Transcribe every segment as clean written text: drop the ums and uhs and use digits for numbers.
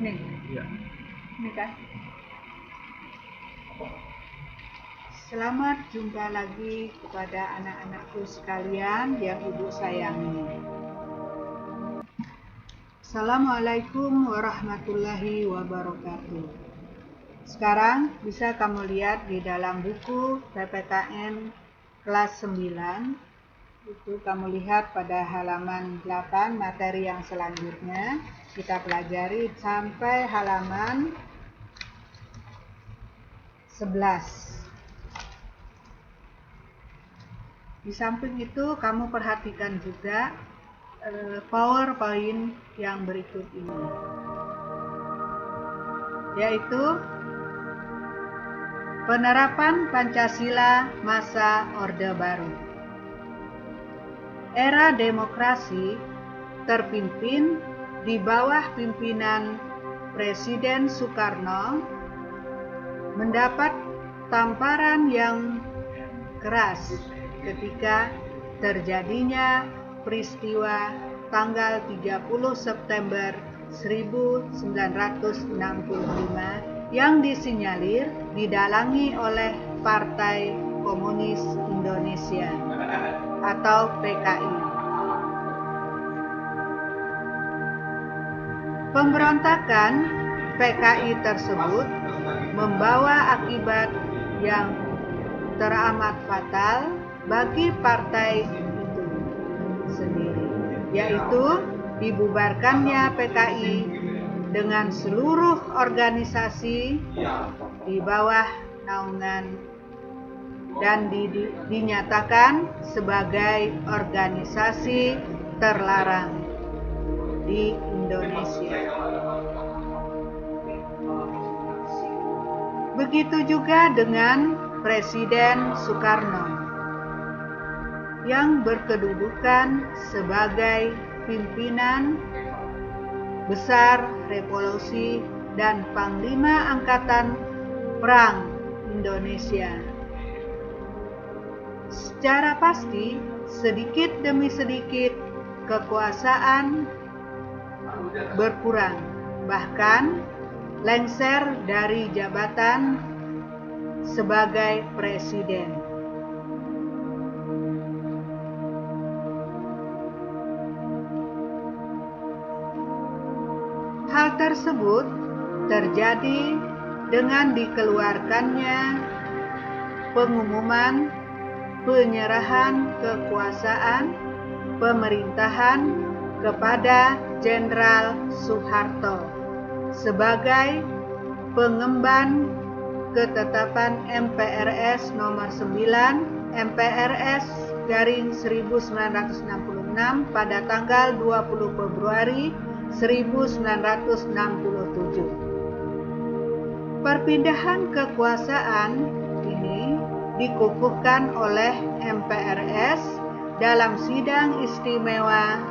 Nih, Iya. ini kan. Selamat jumpa lagi kepada anak-anakku sekalian yang Ibu sayangi. Assalamualaikum warahmatullahi wabarakatuh. Sekarang bisa kamu lihat di dalam buku PPKN kelas 9. Itu kamu lihat pada halaman 8 materi yang selanjutnya. Kita pelajari sampai halaman 11. Di samping itu kamu perhatikan juga PowerPoint yang berikut ini, yaitu penerapan Pancasila masa Orde Baru. Era demokrasi terpimpin di bawah pimpinan Presiden Soekarno mendapat tamparan yang keras ketika terjadinya peristiwa tanggal 30 September 1965 yang disinyalir didalangi oleh Partai Komunis Indonesia atau PKI. Pemberontakan PKI tersebut membawa akibat yang teramat fatal bagi partai itu sendiri, yaitu dibubarkannya PKI dengan seluruh organisasi di bawah naungan dan dinyatakan sebagai organisasi terlarang di Indonesia. Begitu juga dengan Presiden Soekarno yang berkedudukan sebagai pimpinan besar revolusi dan Panglima Angkatan Perang Indonesia. Secara pasti, sedikit demi sedikit kekuasaan berkurang, bahkan lengser dari jabatan sebagai presiden. Hal tersebut terjadi dengan dikeluarkannya pengumuman penyerahan kekuasaan pemerintahan kepada Jenderal Soeharto sebagai pengemban ketetapan MPRS nomor 9 MPRS garing 1966 pada tanggal 20 Februari 1967. Perpindahan kekuasaan ini dikukuhkan oleh MPRS dalam sidang istimewa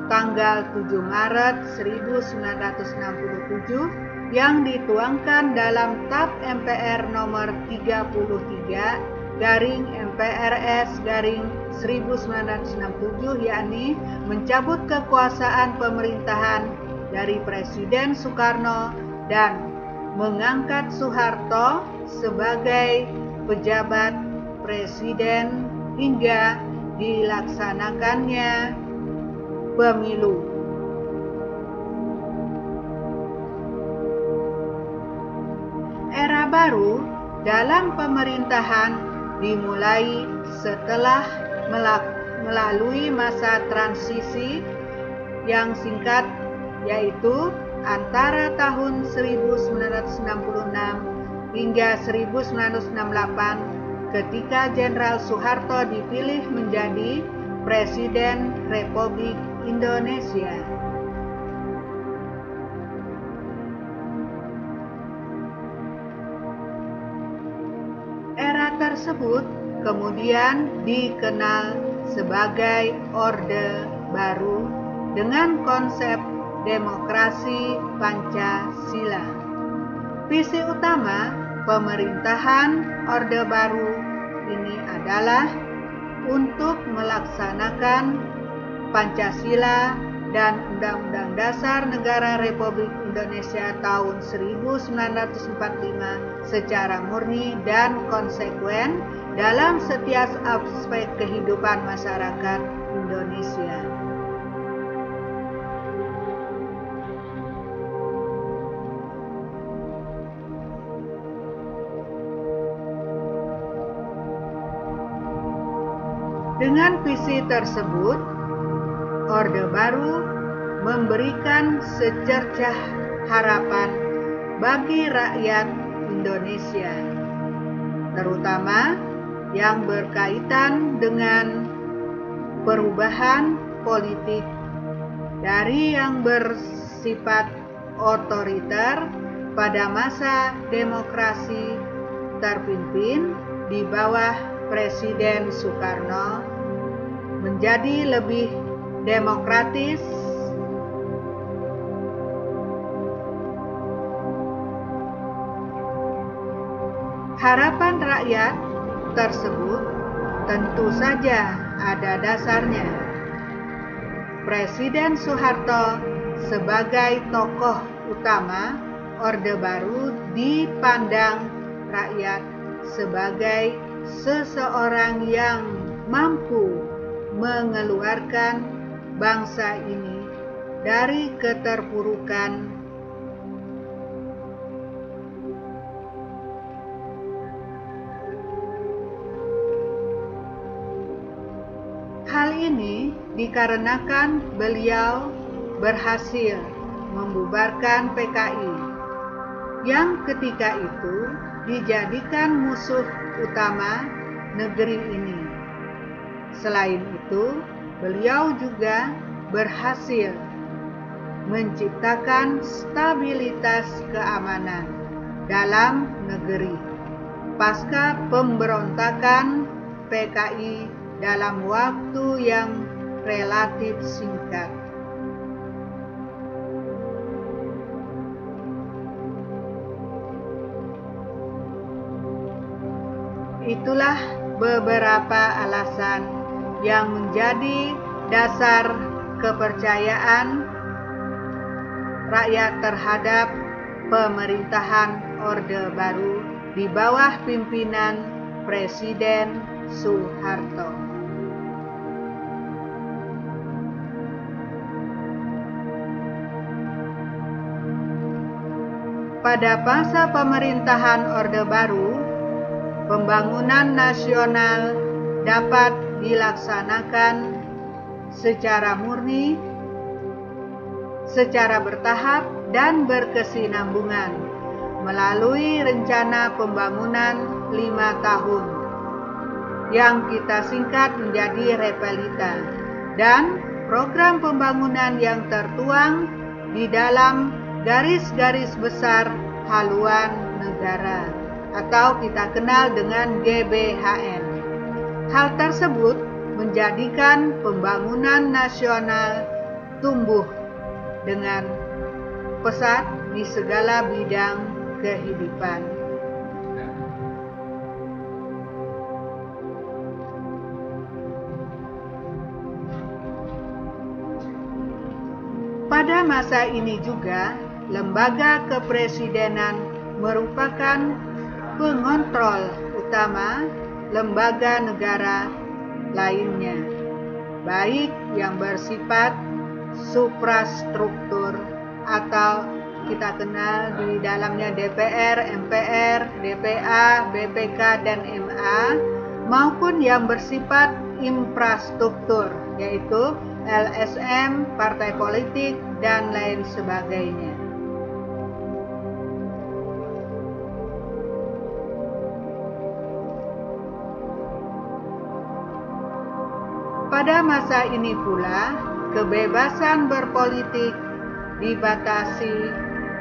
tanggal 7 Maret 1967 yang dituangkan dalam TAP MPR nomor 33 garing MPRS garing 1967, yakni mencabut kekuasaan pemerintahan dari Presiden Soekarno dan mengangkat Soeharto sebagai pejabat presiden hingga dilaksanakannya pemilu. Era baru dalam pemerintahan dimulai setelah melalui masa transisi yang singkat, yaitu antara tahun 1966 hingga 1968 ketika Jenderal Soeharto dipilih menjadi Presiden Republik Indonesia. Era tersebut kemudian dikenal sebagai Orde Baru dengan konsep demokrasi Pancasila. Visi utama pemerintahan Orde Baru ini adalah untuk melaksanakan Pancasila dan Undang-Undang Dasar Negara Republik Indonesia tahun 1945 secara murni dan konsekuen dalam setiap aspek kehidupan masyarakat Indonesia. Dengan visi tersebut, Orde Baru memberikan secercah harapan bagi rakyat Indonesia, terutama yang berkaitan dengan perubahan politik dari yang bersifat otoriter pada masa demokrasi terpimpin di bawah Presiden Soekarno menjadi lebih demokratis, harapan rakyat tersebut tentu saja ada dasarnya. Presiden Soeharto sebagai tokoh utama Orde Baru dipandang rakyat sebagai seseorang yang mampu mengeluarkan bangsa ini dari keterpurukan hal ini dikarenakan beliau berhasil membubarkan PKI yang ketika itu dijadikan musuh utama negeri ini. Selain itu, beliau juga berhasil menciptakan stabilitas keamanan dalam negeri pasca pemberontakan PKI dalam waktu yang relatif singkat. Itulah beberapa alasan yang menjadi dasar kepercayaan rakyat terhadap pemerintahan Orde Baru di bawah pimpinan Presiden Soeharto. Pada masa pemerintahan Orde Baru, pembangunan nasional dapat dilaksanakan secara murni, secara bertahap dan berkesinambungan melalui rencana pembangunan 5 tahun yang kita singkat menjadi Repelita, dan program pembangunan yang tertuang di dalam garis-garis besar haluan negara atau kita kenal dengan GBHN. Hal tersebut menjadikan pembangunan nasional tumbuh dengan pesat di segala bidang kehidupan. Pada masa ini juga, lembaga kepresidenan merupakan pengontrol utama lembaga negara lainnya, baik yang bersifat suprastruktur atau kita kenal di dalamnya DPR, MPR, DPA, BPK, dan MA, maupun yang bersifat infrastruktur, yaitu LSM, partai politik, dan lain sebagainya. Pada masa ini pula, kebebasan berpolitik dibatasi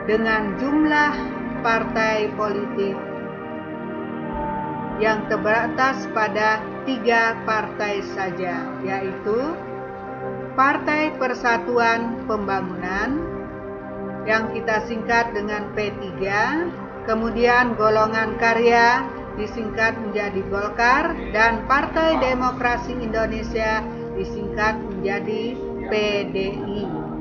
dengan jumlah partai politik yang terbatas pada 3 partai saja, yaitu Partai Persatuan Pembangunan yang kita singkat dengan P3, kemudian Golongan Karya disingkat menjadi Golkar, dan Partai Demokrasi Indonesia disingkat menjadi PDI.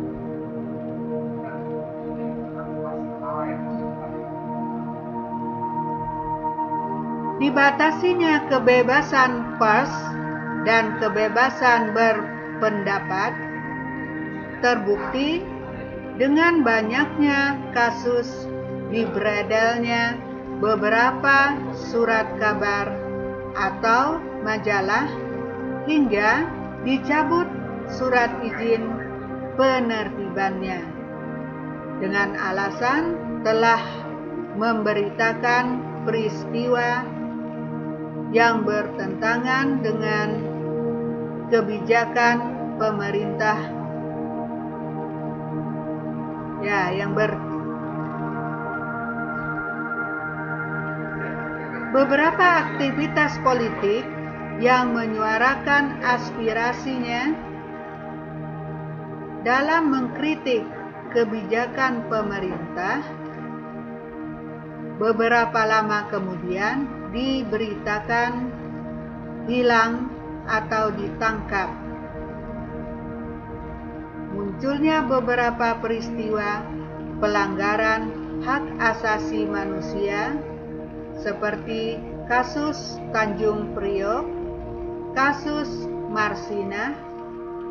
Dibatasinya kebebasan pers dan kebebasan berpendapat terbukti dengan banyaknya kasus diberedelnya beberapa surat kabar atau majalah hingga dicabut surat izin penerbitannya dengan alasan telah memberitakan peristiwa yang bertentangan dengan kebijakan pemerintah beberapa aktivitas politik yang menyuarakan aspirasinya dalam mengkritik kebijakan pemerintah beberapa lama kemudian diberitakan hilang atau ditangkap. Munculnya beberapa peristiwa pelanggaran hak asasi manusia seperti kasus Tanjung Priok, kasus Marsinah,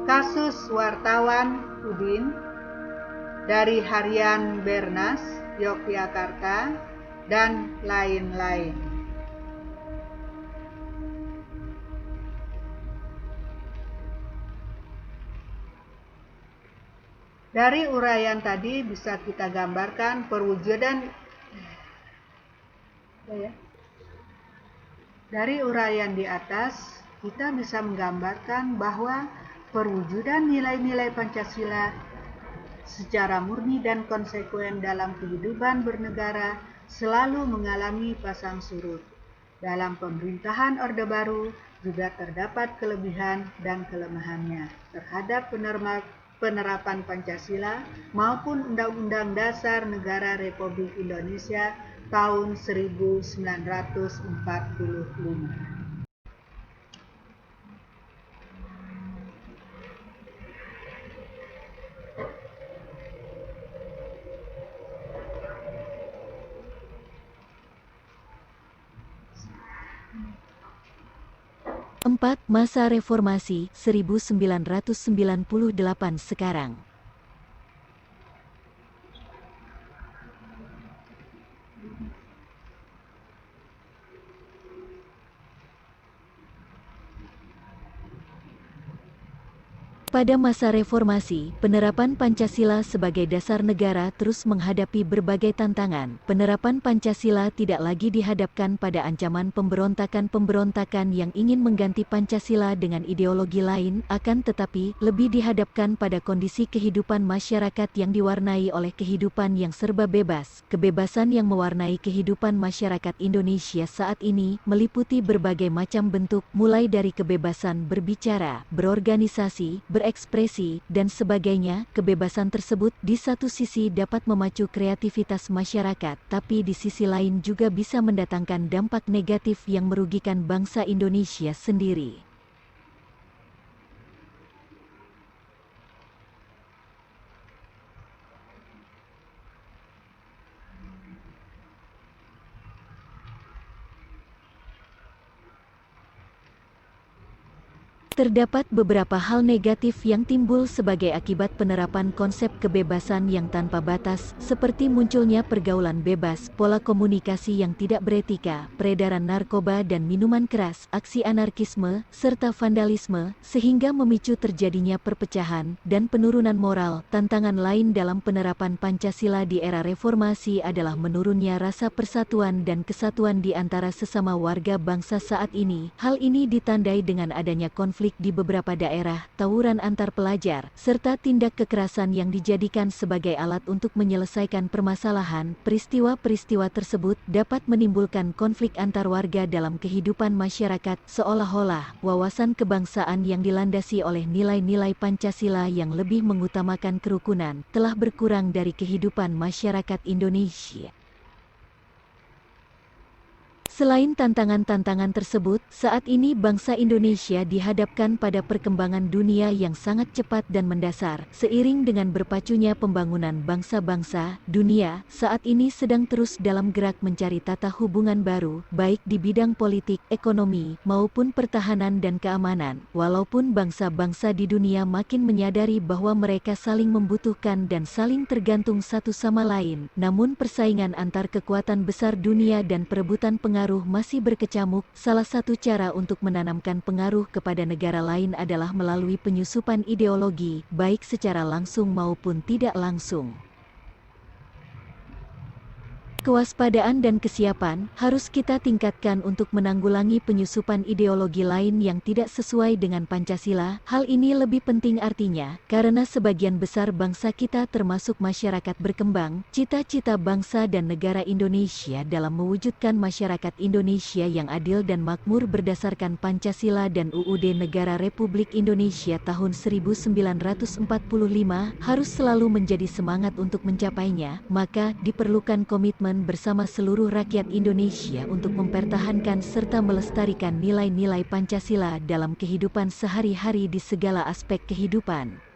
kasus wartawan Udin dari harian Bernas, Yogyakarta, dan lain-lain. Dari uraian tadi bisa kita gambarkan perwujudan Dari uraian di atas, kita bisa menggambarkan bahwa perwujudan nilai-nilai Pancasila secara murni dan konsekuen dalam kehidupan bernegara selalu mengalami pasang surut. Dalam pemerintahan Orde Baru juga terdapat kelebihan dan kelemahannya terhadap penerapan Pancasila maupun Undang-Undang Dasar Negara Republik Indonesia tahun 1945. Empat, masa reformasi 1998 sekarang. Pada masa reformasi, penerapan Pancasila sebagai dasar negara terus menghadapi berbagai tantangan. Penerapan Pancasila tidak lagi dihadapkan pada ancaman pemberontakan-pemberontakan yang ingin mengganti Pancasila dengan ideologi lain, akan tetapi lebih dihadapkan pada kondisi kehidupan masyarakat yang diwarnai oleh kehidupan yang serba bebas. Kebebasan yang mewarnai kehidupan masyarakat Indonesia saat ini meliputi berbagai macam bentuk, mulai dari kebebasan berbicara, berorganisasi, berekspresi, dan sebagainya. Kebebasan tersebut di satu sisi dapat memacu kreativitas masyarakat, tapi di sisi lain juga bisa mendatangkan dampak negatif yang merugikan bangsa Indonesia sendiri. Terdapat beberapa hal negatif yang timbul sebagai akibat penerapan konsep kebebasan yang tanpa batas, seperti munculnya pergaulan bebas, pola komunikasi yang tidak beretika, peredaran narkoba dan minuman keras, aksi anarkisme, serta vandalisme, sehingga memicu terjadinya perpecahan dan penurunan moral. Tantangan lain dalam penerapan Pancasila di era reformasi adalah menurunnya rasa persatuan dan kesatuan di antara sesama warga bangsa saat ini. Hal ini ditandai dengan adanya konflik di beberapa daerah, tawuran antar pelajar, serta tindak kekerasan yang dijadikan sebagai alat untuk menyelesaikan permasalahan. Peristiwa-peristiwa tersebut dapat menimbulkan konflik antar warga dalam kehidupan masyarakat, seolah-olah wawasan kebangsaan yang dilandasi oleh nilai-nilai Pancasila yang lebih mengutamakan kerukunan telah berkurang dari kehidupan masyarakat Indonesia. Selain tantangan-tantangan tersebut, saat ini bangsa Indonesia dihadapkan pada perkembangan dunia yang sangat cepat dan mendasar. Seiring dengan berpacunya pembangunan bangsa-bangsa, dunia saat ini sedang terus dalam gerak mencari tata hubungan baru, baik di bidang politik, ekonomi, maupun pertahanan dan keamanan. Walaupun bangsa-bangsa di dunia makin menyadari bahwa mereka saling membutuhkan dan saling tergantung satu sama lain, namun persaingan antar kekuatan besar dunia dan perebutan pengaruh masih berkecamuk. Salah satu cara untuk menanamkan pengaruh kepada negara lain adalah melalui penyusupan ideologi, baik secara langsung maupun tidak langsung. Kewaspadaan dan kesiapan harus kita tingkatkan untuk menanggulangi penyusupan ideologi lain yang tidak sesuai dengan Pancasila. Hal ini lebih penting artinya, karena sebagian besar bangsa kita termasuk masyarakat berkembang, cita-cita bangsa dan negara Indonesia dalam mewujudkan masyarakat Indonesia yang adil dan makmur berdasarkan Pancasila dan UUD Negara Republik Indonesia tahun 1945 harus selalu menjadi semangat untuk mencapainya. Maka diperlukan komitmen bersama seluruh rakyat Indonesia untuk mempertahankan serta melestarikan nilai-nilai Pancasila dalam kehidupan sehari-hari di segala aspek kehidupan.